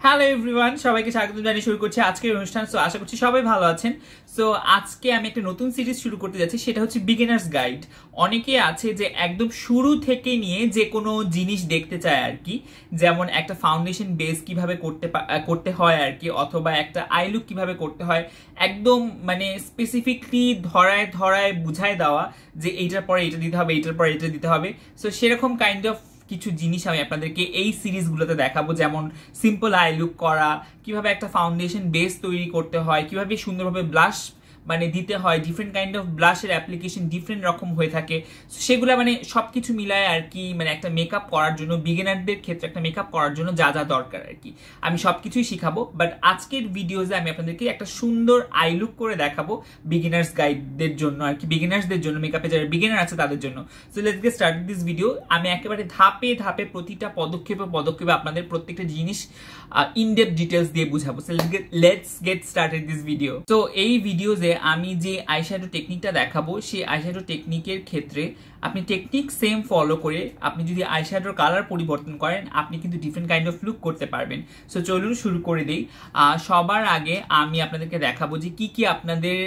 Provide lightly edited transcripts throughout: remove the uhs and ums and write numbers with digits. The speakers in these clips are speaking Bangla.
হ্যালো এভরিওয়ান, সবাইকে স্বাগত জানিয়ে শুরু করছি আজকের অনুষ্ঠান। সো আশা করছি সবাই ভালো আছেন। সো আজকে আমি একটা নতুন সিরিজ শুরু করতে যাচ্ছি, সেটা হচ্ছে বিগিনার্স গাইড। অনেকে আছে যে একদম শুরু থেকে নিয়ে যে কোনো জিনিস দেখতে চায় আর কি, যেমন একটা ফাউন্ডেশন বেস কিভাবে করতে হয় আর কি, অথবা একটা আইলুক কিভাবে করতে হয়, একদম মানে স্পেসিফিকলি ধরায় ধরায় বুঝায় দেওয়া যে এইটার পরে এটা দিতে হবে, এইটার পরে এটা দিতে হবে। সো সেরকম কাইন্ড অফ কিছু জিনিস আমি আপনাদেরকে এই সিরিজগুলোতে দেখাবো, যেমন সিম্পল আই লুক করা, কিভাবে একটা ফাউন্ডেশন বেস তৈরি করতে হয়, কিভাবে সুন্দরভাবে ব্লাশ মানে দিতে হয়, ডিফারেন্ট কাইন্ড অফ ব্লাশের অ্যাপ্লিকেশন ডিফারেন্ট রকম হয়ে থাকে। সেগুলো মানে সবকিছু মিলায় আর কি, মানে একটা মেকআপ করার জন্য, বিগিনারদের ক্ষেত্রে একটা মেকআপ করার জন্য যা যা দরকার আর কি, আমি সবকিছুই শিখাবো। বাট আজকের ভিডিওতে আমি আপনাদেরকে একটা সুন্দর আই লুক করে দেখাবো বিগিনার্স গাইডদের জন্য আর কি, বিগিনার্সদের জন্য, মেকআপে যারা বিগিনার আছে তাদের জন্য। So let's get start this video. আমি একেবারে ধাপে ধাপে প্রতিটা পদক্ষেপে আপনাদের প্রত্যেকটা জিনিস ইনডেপথ ডিটেলস দিয়ে বুঝাবো। So let's get started this video. তো এই ভিডিওতে আমি যে আইশ্যাডো টেকনিকটা দেখাবো, সেই আইশ্যাডো টেকনিকের ক্ষেত্রে আপনি টেকনিক সেম ফলো করে আপনি যদি আইশ্যাডোর কালার পরিবর্তন করেন, আপনি কিন্তু ডিফারেন্ট কাইন্ড অফ লুক করতে পারবেন। সো চলুন শুরু করে দিই। সবার আগে আমি আপনাদেরকে দেখাবো যে কি কি আপনাদের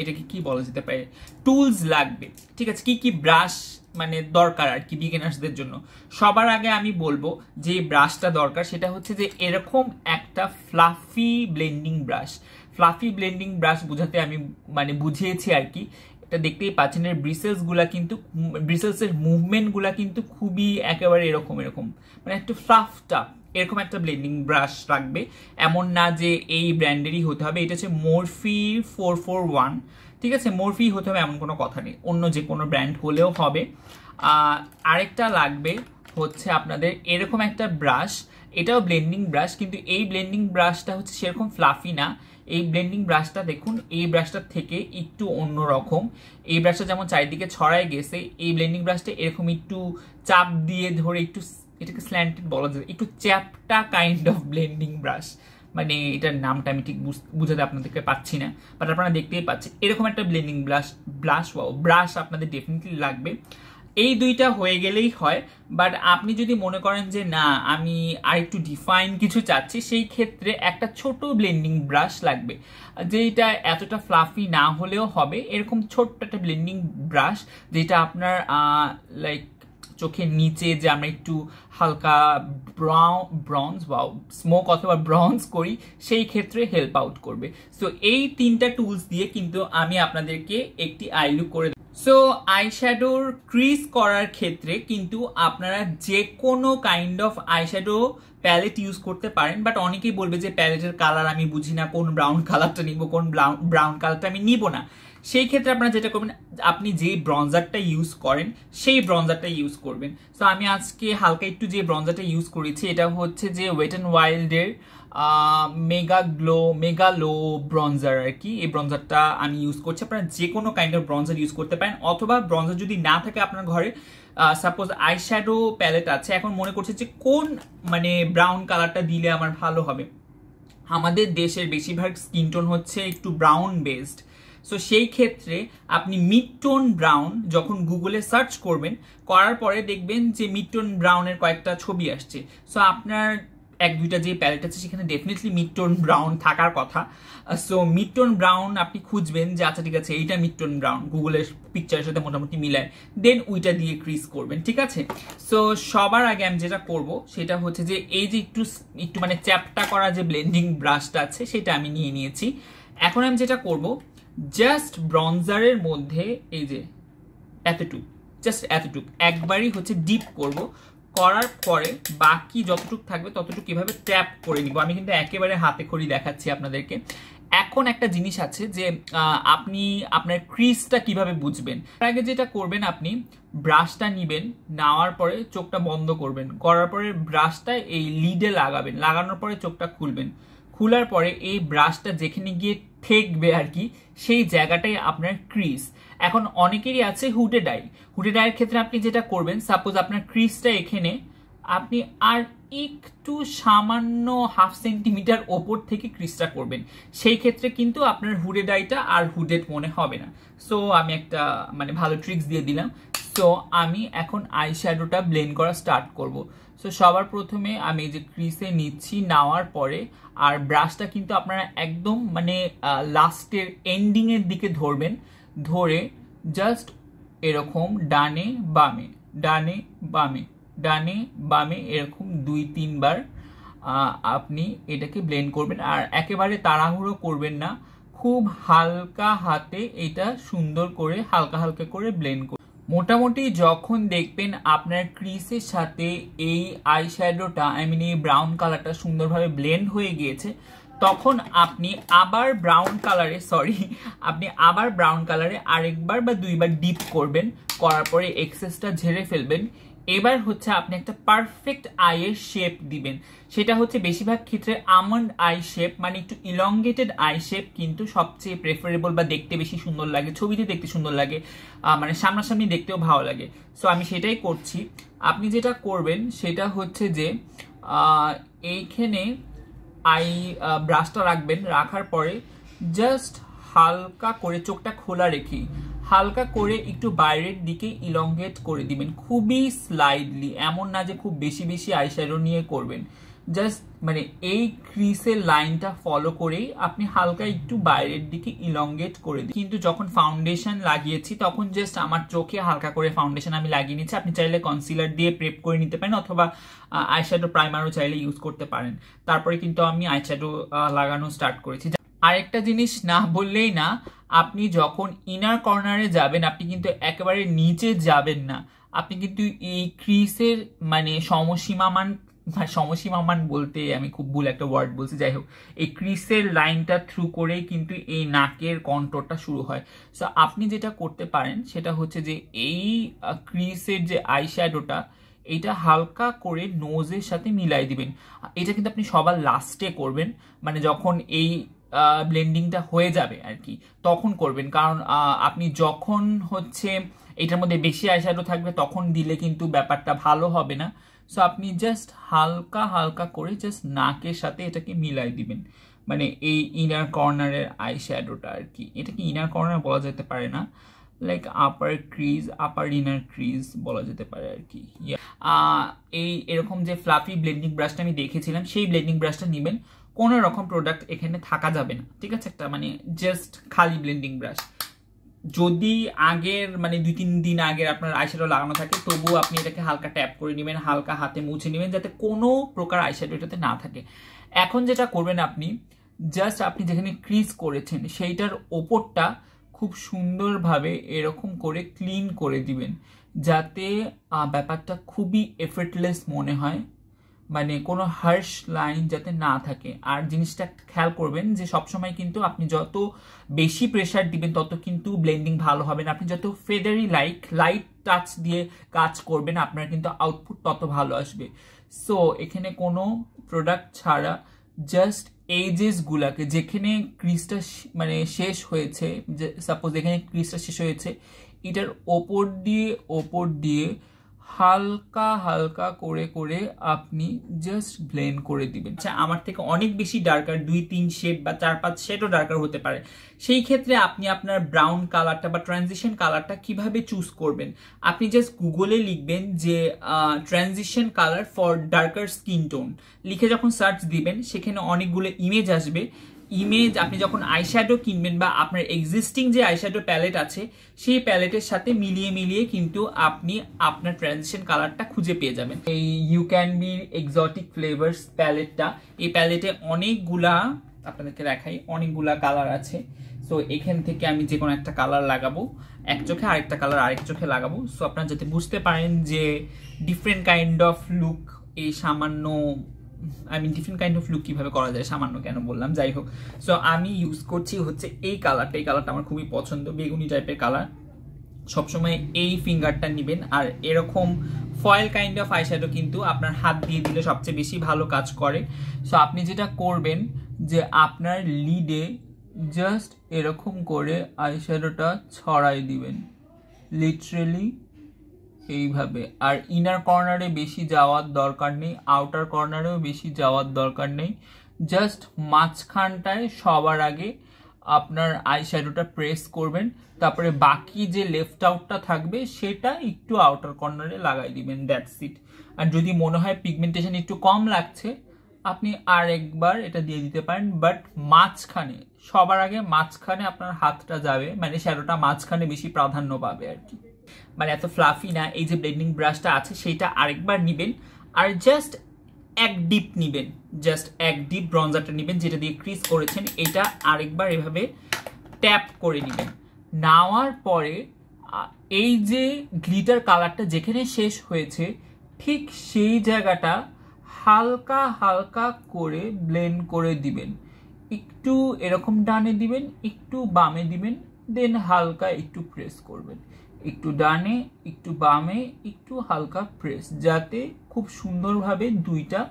এটাকে কি বলা যেতে পারে, টুলস লাগবে, ঠিক আছে, কি কি ব্রাশ মানে দরকার আর কি বিগিনার্সদের জন্য। সবার আগে আমি বলবো যে ব্রাশটা দরকার সেটা হচ্ছে যে এরকম একটা fluffy blending brush. Fluffy blending brush বোঝাতে আমি মানে বুঝিয়েছি আর কি, এটা দেখতেই পাচ্ছেন এর ব্রিসেলসের মুভমেন্টগুলা কিন্তু খুবই একেবারে এরকম মানে একটু ফ্লাফটা এরকম একটা ব্লেন্ডিং ব্রাশ লাগবে। এমন না যে এই ব্র্যান্ডেরই হতে হবে, এটা হচ্ছে মরফি 441, ঠিক আছে, মরফি হতে হবে এমন কোনো কথা নেই, অন্য যে কোনো ব্র্যান্ড হলেও হবে। আরেকটা লাগবে হচ্ছে আপনাদের এরকম একটা ব্রাশ, এটাও ব্লেন্ডিং ব্রাশ, কিন্তু এই ব্লেন্ডিং ব্রাশটা হচ্ছে সেরকম ফ্লাফি না। এই ব্লেন্ডিং ব্রাশটা দেখুন, এই ব্রাশটার থেকে একটু অন্যরকম। এই ব্রাশটা যেমন চারিদিকে ছড়ায় গেছে, এই ব্লেন্ডিং ব্রাশটা এরকম একটু চাপ দিয়ে ধরে একটু, এটাকে স্ল্যান্টেড বলা যায়, একটু চ্যাপটা কাইন্ড অফ ব্লেন্ডিং ব্রাশ। মানে এটার নামটা আমি ঠিক বুঝাতে আপনাদেরকে পাচ্ছি না, বাট আপনারা দেখতেই পাচ্ছেন এরকম একটা ব্লেন্ডিং ব্রাশ আপনাদের ডেফিনেটলি লাগবে। এই দুইটা হয়ে গেলেই হয়। বাট আপনি যদি মনে করেন যে না আমি আর একটু ডিফাইন কিছু চাচ্ছি, সেই ক্ষেত্রে একটা ছোট ব্লেন্ডিং ব্রাশ লাগবে, যেটা এতটা ফ্লাফি না হলেও হবে, এরকম ছোট্ট একটা ব্লেন্ডিং ব্রাশ যেটা আপনার লাইক চোখের নিচে যে আমরা একটু হালকা স্মোক অথবা ব্রঞ্জ করি, সেই ক্ষেত্রে হেল্প আউট করবে। সো এই তিনটা টুলস দিয়ে কিন্তু আমি আপনাদেরকে একটি আই লুক করে। সো আইশ্যাডোর ক্রিজ করার ক্ষেত্রে কিন্তু আপনারা যে কোনো kind of eyeshadow palette use করতে পারেন, বাট অনেকেই বলবে যে প্যালেটের কালার আমি বুঝি না, কোন ব্রাউন কালারটা নিব, কোন ব্রাউন কালারটা আমি নিব না। সেই ক্ষেত্রে আপনারা যেটা করবেন, আপনি যে ব্রঞ্জারটা ইউজ করেন সেই ব্রঞ্জারটা ইউজ করবেন। সো আমি আজকে হালকা একটু যে ব্রঞ্জারটা ইউজ করেছি, এটা হচ্ছে যে ওয়েট অ্যান্ড ওয়াইল্ডের মেগা লো ব্রঞ্জার আর কি। এই ব্রঞ্জারটা আমি ইউজ করছি, আপনারা যে কোনো কাইন্ড অফ ব্রঞ্জার ইউজ করতে পারেন, অথবা ব্রঞ্জার যদি না থাকে আপনার ঘরে, সাপোজ আইশ্যাডো প্যালেট আছে, এখন মনে করছে যে কোন মানে ব্রাউন কালারটা দিলে আমার ভালো হবে। আমাদের দেশের বেশিরভাগ স্কিন টোন হচ্ছে একটু ব্রাউন বেসড। সো সেই ক্ষেত্রে আপনি মিড টোন ব্রাউন যখন গুগলে সার্চ করবেন, করার পরে দেখবেন যে মিড টোন ব্রাউনের কয়েকটা ছবি আসছে। সো আপনার এক দুইটা যে প্যালেট আছে সেখানে ডেফিনেটলি মিড টোন ব্রাউন থাকার কথা। সো মিড টোন ব্রাউন আপনি খুঁজবেন যে আচ্ছা ঠিক আছে এইটা মিড টোন ব্রাউন, গুগলের পিকচারের সাথে মোটামুটি মিলায়, দেন ওইটা দিয়ে ক্রিজ করবেন, ঠিক আছে। সো সবার আগে আমি যেটা করব সেটা হচ্ছে যে এই যে একটু মানে চ্যাপটা করা যে ব্লেন্ডিং ব্রাশটা আছে সেটা আমি নিয়ে নিয়েছি। এখন আমি যেটা করব, জাস্ট ব্রঞ্জারের মধ্যে এই যে এতটুক একবারই হচ্ছে ডিপ করব, করার পরে বাকি যতটুকু থাকবে ততটুকু কিভাবে ট্যাপ করে নিব। আমি কিন্তু একেবারে হাতে খড়ি দেখাচ্ছি আপনাদেরকে। এখন একটা জিনিস আছে যে আপনি আপনার ক্রিজটা কিভাবে বুঝবেন। তার আগে যেটা করবেন, আপনি ব্রাশটা নিবেন, নেওয়ার পরে চোখটা বন্ধ করবেন, করার পরে ব্রাশটা এই লিডে লাগাবেন, লাগানোর পরে চোখটা খুলবেন, খোলার পরে এই ব্রাশটা যেখানে গিয়ে ঠেকবে আর কি, সেই জায়গাটাই আপনার ক্রিজ। এখন অনেকেরই আছে হুডেড আইয়ের ক্ষেত্রে আপনি যেটা করবেন, সাপোজ আপনার ক্রিজটা এখানে, আপনি আর একটু সামান্য হাফ সেন্টিমিটার ওপর থেকে ক্রিজটা করবেন, সেই ক্ষেত্রে কিন্তু আপনার হুডেড আইটা আর হুডেড মনে হবে না। সো আমি একটা মানে ভালো ট্রিক্স দিয়ে দিলাম। সো আমি এখন আই শ্যাডোটা ব্লেন্ড করা স্টার্ট করব। সো সবার প্রথমে আমি যে ক্রিসে নিচ্ছি, নেওয়ার পরে আর ব্রাশটা কিন্তু আপনারা একদম মানে লাস্টের এন্ডিংয়ের দিকে ধরবেন, ধরে জাস্ট এরকম ডানে বামে ডানে বামে ডানে বামে এরকম 2-3 বার আপনি এটাকে ব্লেন্ড করবেন। আর একেবারে তাড়াহুড়ো করবেন না, খুব হালকা হাতে এটা সুন্দর করে হালকা হালকা করে ব্লেন্ড করবেন। মোটামুটি যখন দেখবেন আপনার ক্রিসের সাথে এই আই শ্যাডোটা এই ব্রাউন কালারটা সুন্দরভাবে ব্লেন্ড হয়ে গিয়েছে, তখন আপনি আবার ব্রাউন কালারে আরেকবার বা 2বার ডিপ করবেন, করার পরে এক্সেসটা ঝেড়ে ফেলবেন। এবার হচ্ছে আপনি একটা পারফেক্ট আইয়ের শেপ দিবেন, সেটা হচ্ছে বেশিরভাগ ক্ষেত্রে আমন্ড আই শেপ, মানে একটু ইলংগেটেড আই শেপ কিন্তু সবচেয়ে প্রেফারেবল বা দেখতে বেশি সুন্দর লাগে, ছবিতে দেখতে সুন্দর লাগে, মানে সামনাসামনি দেখতেও ভালো লাগে। সো আমি সেটাই করছি। আপনি যেটা করবেন সেটা হচ্ছে যে এইখানে আই ব্রাশটা রাখবেন, রাখার পরে জাস্ট হালকা করে চোখটা খোলা রেখে হালকা করে একটু বাইরের দিকে ইলংগেট করে দিবেন, খুবই স্লাইডলি, এমন না যে খুব বেশি বেশি আইশ্যাডো নিয়ে করবেন। জাস্ট মানে এই ক্রিসের লাইনটা ফলো করেই আপনি হালকা একটু বাইরের দিকে ইলংগেট করে দিন। কিন্তু যখন ফাউন্ডেশন লাগিয়েছি তখন জাস্ট আমার চোখে হালকা করে ফাউন্ডেশন আমি লাগিয়ে নিচ্ছি। আপনি চাইলে কনসিলার দিয়ে প্রেপ করে নিতে পারেন, অথবা আইশ্যাডো প্রাইমারও চাইলে ইউজ করতে পারেন। তারপরে কিন্তু আমি আইশ্যাডো লাগানো স্টার্ট করেছি। আরেকটা জিনিস না বললেই না, আপনি যখন ইনার কর্নারে যাবেন আপনি কিন্তু একেবারে নিচে যাবেন না, আপনি কিন্তু এই ক্রিসের মানে সমসীমামান বলতে আমি খুব ভুল একটা ওয়ার্ড বলছি, যাই হোক, এই ক্রিসের লাইনটা থ্রু করেই কিন্তু এই নাকের কন্ট্রোলটা শুরু হয়। সো আপনি যেটা করতে পারেন সেটা হচ্ছে যে এই ক্রিসের যে আই শ্যাডোটা এটা হালকা করে নোজের সাথে মিলাই দিবেন। এটা কিন্তু আপনি সবার লাস্টে করবেন, মানে যখন এই ব্লেন্ডিংটা হয়ে যাবে আর কি, তখন করবেন। কারণ আপনি যখন হচ্ছে এটার মধ্যে বেশি আইশ্যাডো থাকবে তখন দিলে কিন্তু ব্যাপারটা ভালো হবে না। সো আপনি জাস্ট হালকা হালকা করে জাস্ট নাকের সাথে এটাকে মিলাই দিবেন, মানে এই ইনার কর্নারের আইশ্যাডোটা আর কি। এটাকে ইনার কর্নার বলা যেতে পারে না, লাইক আপার ইনার ক্রিজ বলা যেতে পারে আর কি। এই এরকম যে ফ্লাফি ব্লেন্ডিং ব্রাশটা আমি দেখেছিলাম সেই ব্লেন্ডিং ব্রাশটা নেবেন, কোনো রকম প্রোডাক্ট এখানে থাকা যাবে না, ঠিক আছে? একটা মানে জাস্ট খালি ব্লেন্ডিং ব্রাশ। যদি আগের মানে 2-3 দিন আগের আপনার আইশ্যাডো লাগানো থাকে তবুও আপনি এটাকে হালকা ট্যাপ করে নেবেন, হালকা হাতে মুছে নেবেন যাতে কোনো প্রকার আইশ্যাডো এটাতে না থাকে। এখন যেটা করবেন আপনি জাস্ট আপনি যেখানে ক্রিজ করেছেন সেইটার ওপরটা খুব সুন্দরভাবে এরকম করে ক্লিন করে দিবেন, যাতে ব্যাপারটা খুবই এফর্টলেস মনে হয়, মানে কোনো হার্শ লাইন যাতে না থাকে। আর জিনিসটা খেয়াল করবেন যে সবসময় কিন্তু আপনি যত বেশি প্রেশার দিবেন তত কিন্তু ব্লেন্ডিং ভালো হবে না। আপনি যত ফেদারি লাইট টাচ দিয়ে কাজ করবেন আপনার কিন্তু আউটপুট তত ভালো আসবে। সো এখানে কোনো প্রোডাক্ট ছাড়া জাস্ট এজেস গুলাকে, যেখানে ক্রিজটা মানে শেষ হয়েছে, যে সাপোজ এখানে ক্রিজটা শেষ হয়েছে, এটার ওপর দিয়ে হালকা হালকা করে করে আপনি জাস্ট ব্লেন্ড করে দিবেন। আচ্ছা, আমার থেকে অনেক বেশি ডার্কার 2-3 শেড বা 4-5 শেডও ডার্কার হতে পারে, সেই ক্ষেত্রে আপনি আপনার ব্রাউন কালারটা বা ট্রানজিশন কালারটা কিভাবে চুজ করবেন, আপনি জাস্ট গুগলে লিখবেন যে transition colour for darker skin tone, লিখে যখন সার্চ দিবেন সেখানে অনেকগুলো ইমেজ আসবে। আপনি যখন আইশ্যাডো কিনবেন বা আপনার এক্সিস্টিং যে আইশ্যাডো প্যালেট আছে সেই প্যালেটের সাথে মিলিয়ে কিন্তু আপনি আপনার ট্রানজিশন কালারটা খুঁজে পেয়ে যাবেন। এই you can be exotic flavours প্যালেটটা, এই প্যালেটে অনেকগুলা, আপনাদেরকে দেখাই, অনেকগুলা কালার আছে। সো এখান থেকে আমি যে কোনো একটা কালার লাগাবো এক চোখে, আরেকটা কালার আরেক চোখে লাগাবো, সো আপনারা যাতে বুঝতে পারেন যে ডিফারেন্ট কাইন্ড অফ লুক এই সামান্য ডিফারেন্ট কাইন্ড অফ লুক কিভাবে করা যায়, সামান্য কেন বললাম, যাই হোক। সো আমি ইউজ করছি হচ্ছে এই কালারটা আমার খুবই পছন্দ, বেগুনি টাইপের কালার। সবসময় এই ফিঙ্গারটা নেবেন। আর এরকম ফয়েল কাইন্ড অফ আইশ্যাডো কিন্তু আপনার হাত দিয়ে দিলে সবচেয়ে বেশি ভালো কাজ করে। সো আপনি যেটা করবেন যে আপনার লিডে জাস্ট এরকম করে আইশ্যাডোটা ছড়াই দিবেন, লিটারেলি এইভাবে। আর ইনার কর্নারে বেশি যাওয়ার দরকার নেই, আউটার কর্নারেও বেশি যাওয়ার দরকার নেই, জাস্ট মাঝখানটায় সবার আগে আপনার আই শ্যাডোটা প্রেস করবেন, তারপরে বাকি যে লেফট আউটটা থাকবে সেটা একটু আউটার কর্নারে লাগাই দিবেন, দ্যাটস ইট। আর যদি মনে হয় পিগমেন্টেশন একটু কম লাগছে আপনি আর একবার এটা দিয়ে দিতে পারেন, বাট মাঝখানে, সবার আগে মাঝখানে আপনার হাতটা যাবে, মানে শ্যাডোটা মাঝখানে বেশি প্রাধান্য পাবে আর কি, মানে এত ফ্লাফি না। এই যে ব্লেন্ডিং ব্রাশটা আছে সেইটা আরেকবার নিবেন আর জাস্ট এক ডিপ নিবেন, জাস্ট এক ডিপ ব্রঞ্জারটা নিবেন যেটা দিয়ে ক্রিজ করেছেন, এটা আরেকবার এভাবে ট্যাপ করে নিবেন। নেওয়ার পরে এই যে গ্লিটার কালারটা যেখানে শেষ হয়েছে ঠিক সেই জায়গাটা হালকা হালকা করে ব্লেন্ড করে দিবেন, একটু এরকম ডানে দিবেন, একটু বামে দিবেন, দেন হালকা একটু প্রেস করবেন, একটু ডানে একটু বামে একটু হালকা প্রেস, যাতে খুব সুন্দরভাবে দুইটা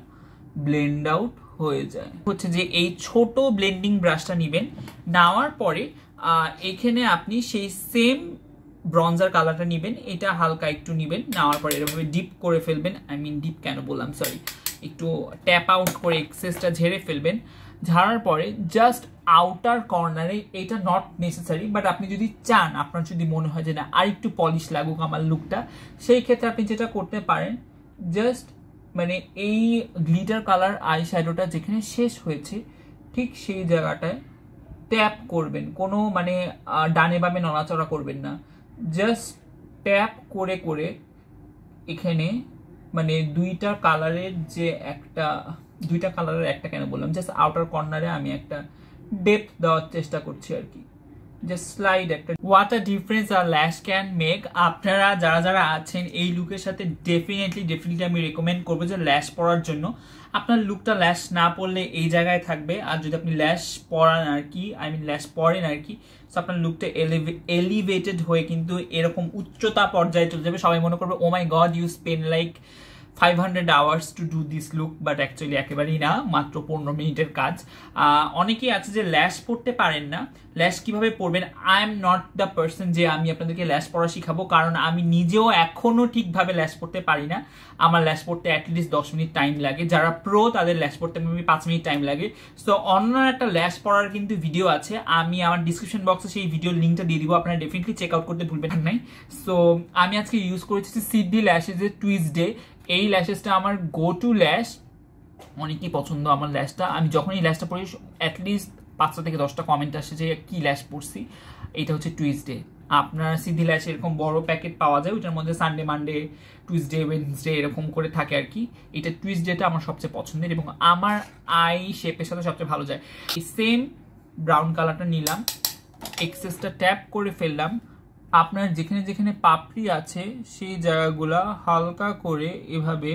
ব্লেন্ড আউট হয়ে যায়। হচ্ছে যে এই ছোট ব্লেন্ডিং ব্রাশটা নেবেন, নেওয়ার পরে এখানে আপনি সেই সেম ব্রঞ্জার কালারটা নেবেন, এটা হালকা একটু নেবেন, নেওয়ার পরে এরকম ডিপ করে ফেলবেন, আই মিন ডিপ কেন বললাম, সরি, একটু ট্যাপ আউট করে এক্সেসটা ঝেড়ে ফেলবেন। ঝাড়ার পরে জাস্ট আউটার কর্নারে, এটা নট নেসেসারি, বাট আপনি যদি চান, আপনার যদি মনে হয় যে না আর একটু পলিশ লাগুক আমার লুকটা, সেই ক্ষেত্রে আপনি যেটা করতে পারেন, জাস্ট মানে এই গ্লিটার কালার আই শ্যাডোটা যেখানে শেষ হয়েছে ঠিক সেই জায়গাটায় ট্যাপ করবেন, কোনো মানে ডানে বামে নড়াচড়া করবেন না, জাস্ট ট্যাপ করে করে এখানে মানে দুইটা কালারের একটা কেন বললাম, জাস্ট আউটার কর্নারে আমি একটা ডেপথ দেওয়ার চেষ্টা করছি আর কি, জাস্ট স্লাইড একটা। হোয়াট আ ডিফারেন্স আর ল্যাশ ক্যান মেক। আপনারা যারা যারা আছেন এই লুকের সাথে ডেফিনেটলি আমি রেকমেন্ড করবো যে ল্যাশ পরার জন্য। আপনার লুকটা ল্যাশ না পরলে এই জায়গায় থাকবে, আর যদি আপনি ল্যাশ পরান আর কি, আই মিন ল্যাশ পরেন আর কি, তো আপনার লুকটা এলিভেটেড হয়ে কিন্তু এরকম উচ্চতা পর্যায়ে চলে যাবে। সবাই মনে করবে oh my God you spend like 500 hours to do this look, but actually একেবারেই না, মাত্র 15 মিনিটের কাজ। অনেকেই আছে যে ল্যাশ পড়তে পারেন না, ল্যাশ কিভাবে পরবেন। I am not the person যে আমি আপনাদেরকে ল্যাশ পড়া শিখাবো, কারণ আমি নিজেও এখনো ঠিকভাবে ল্যাশ পড়তে পারি না। আমার ল্যাশ পড়তে অ্যাটলিস্ট 10 মিনিট টাইম লাগে, যারা প্রো তাদের ল্যাশ পড়তে মেবি 5 মিনিট টাইম লাগে। সো অন্য একটা ল্যাশ পড়ার কিন্তু ভিডিও আছে, আমি আমার ডিসক্রিপশন বক্সে সেই ভিডিওর লিঙ্কটা দিয়ে দিব, আপনারা ডেফিনেটলি চেক আউট করতে ভুলবেন নাই। সো আমি আজকে ইউজ করেছি সিডি ল্যাশেজের টুইসডে। এই ল্যাশেসটা আমার গো টু ল্যাশ, অনেকই পছন্দ আমার ল্যাশটা। আমি যখনই ল্যাশটা পড়ি অ্যাটলিস্ট 5টা থেকে 10টা কমেন্ট আসে যে কি ল্যাশ পড়ছি। এইটা হচ্ছে টুইসডে। আপনার সিডি ল্যাশ এরকম বড় প্যাকেট পাওয়া যায়, ওইটার মধ্যে সানডে, মানডে, টুইসডে, ওয়েডনেসডে এরকম করে থাকে আর কি। এটা টুইসডেটা আমার সবচেয়ে পছন্দের এবং আমার আই শেপের সাথে সবচেয়ে ভালো যায়। এই সেম ব্রাউন কালারটা নিলাম, এক্সেসটা ট্যাপ করে ফেললাম, আপনার যেখানে যেখানে পাপড়ি আছে সেই জায়গাগুলা হালকা করে এভাবে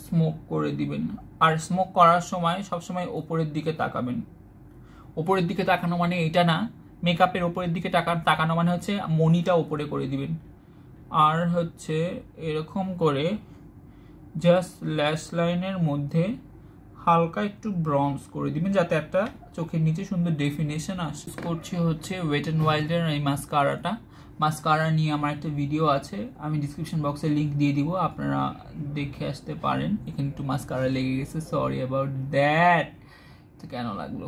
স্মোক করে দিবেন। আর স্মোক করার সময় সবসময় ওপরের দিকে তাকাবেন। ওপরের দিকে তাকানো মানে এটা না, মেকআপের ওপরের দিকে তাকানো মানে হচ্ছে মনিটা ওপরে করে দিবেন। আর হচ্ছে এরকম করে জাস্ট ল্যাশ লাইনের মধ্যে হালকা একটু ব্রঞ্জ করে দিবেন, যাতে একটা চোখের নিচে সুন্দর ডেফিনেশন আসে। করছি হচ্ছে ওয়েট অ্যান্ড ওয়াইল্ডের এই মাস্কারা নিয়ে আমার একটা ভিডিও আছে, আমি ডিসক্রিপশন বক্সে লিঙ্ক দিয়ে দিব, আপনারা দেখে আসতে পারেন। এখানে একটু মাস্কারা লেগে গেছে, সরি অ্যাবাউট দ্যাট, কেন লাগলো।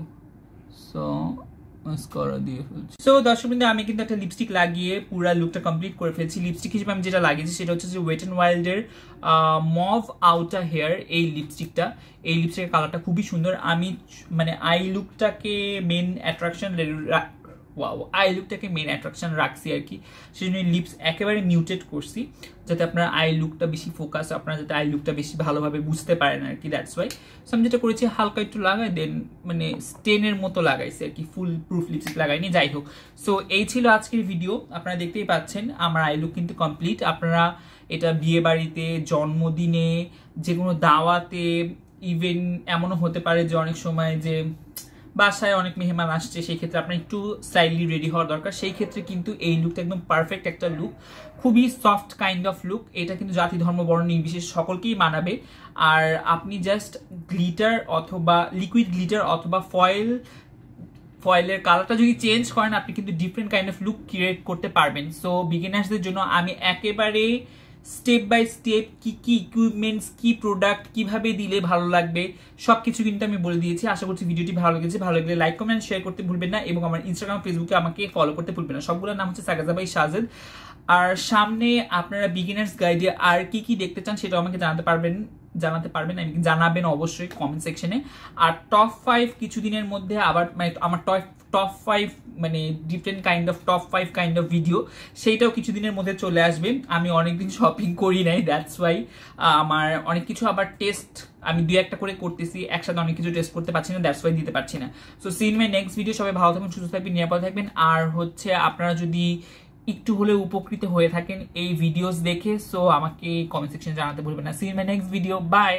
সো মাস্কারা দিয়ে ফেলছি। সো দর্শকবৃন্দ, আমি কিন্তু একটা লিপস্টিক লাগিয়ে পুরো লুকটা কমপ্লিট করে ফেলছি। লিপস্টিক হিসেবে আমি যেটা লাগিয়েছি সেটা হচ্ছে যে ওয়েট অ্যান্ড ওয়াইল্ডের মভ আউটার হেয়ার। এই লিপস্টিকের কালারটা খুবই সুন্দর। আমি মানে আই লুকটাকে মেন অ্যাট্রাকশন রাখছি আর কি, সেই জন্য লিপস একেবারে মিউটেড করছি, যাতে আপনার আই লুকটা বেশি ফোকাস, আপনারা যাতে আই লুকটা বেশি ভালোভাবে বুঝতে পারেন আর কি, দ্যাটস ওয়াই। সো আমি যেটা করেছি হালকা একটু লাগাই, দেন মানে স্টেনের মতো লাগাইছি আর কি, ফুল প্রুফ লিপস্টিক লাগাইনি, যাই হোক। সো এই ছিল আজকের ভিডিও, আপনারা দেখতেই পাচ্ছেন আমার আই লুক কিন্তু কমপ্লিট। আপনারা এটা বিয়ে বাড়িতে, জন্মদিনে, যে কোনো দাওয়াতে, ইভেন এমনও হতে পারে যে অনেক সময় যে বাসায় অনেক মেহমান আসছে, সেই ক্ষেত্রে আপনার একটু স্টাইলি রেডি হওয়ার দরকার, সেই ক্ষেত্রে কিন্তু এই লুকটা একদম পারফেক্ট একটা লুক, খুবই সফট কাইন্ড অফ লুক। এটা কিন্তু জাতি ধর্ম বর্ণ নির্বিশেষ সকলকেই মানাবে। আর আপনি জাস্ট গ্লিটার অথবা লিকুইড গ্লিটার অথবা ফয়েলের কালারটা যদি চেঞ্জ করেন, আপনি কিন্তু different kind of look create করতে পারবেন। সো বিগিনার্সদের জন্য আমি একেবারে স্টেপ বাই স্টেপ কি কি ইকুইপমেন্টস, কি প্রোডাক্ট কিভাবে দিলে ভালো লাগবে সবকিছু কিন্তু আমি বলে দিয়েছি। আশা করছি ভিডিওটি ভালো লেগেছে। ভালো লাগলে লাইক কমেন্ট শেয়ার করতে ভুলবেন না এবং আমার ইনস্টাগ্রাম ফেসবুকে আমাকে ফলো করতে ভুলবেন না। সবগুলোর নাম হচ্ছে সাগাজা বাই সাজেদ। আর সামনে আপনারা বিগিনার্স গাইডে আর কি কি দেখতে চান সেটাও আমাকে জানাবেন অবশ্যই কমেন্ট সেকশনে। আর টপ 5 কিছুদিনের মধ্যে আবার মানে আমার টপ 5 মানে different kind of top 5 kind of video সেইটাও কিছুদিনের মধ্যে চলে আসবে। আমি অনেকদিন শপিং করি নাই, দ্যাটস ওয়াই আমার অনেক কিছু আবার টেস্ট আমি 2-1টা করে করতেছি, একসাথে অনেক কিছু টেস্ট করতে পারছি না, দ্যাটস ওয়াই দিতে পারছি না। So see in my next video. সবাই ভালো থাকবেন, সুস্থ থাকবেন, নিরাপদ থাকবেন। আর হচ্ছে আপনারা যদি একটু হলেও উপকৃত হয়ে থাকেন এই ভিডিওস দেখে, সো আমাকে কমেন্ট সেকশনে জানাতে ভুলবেন না। See in my next video, by.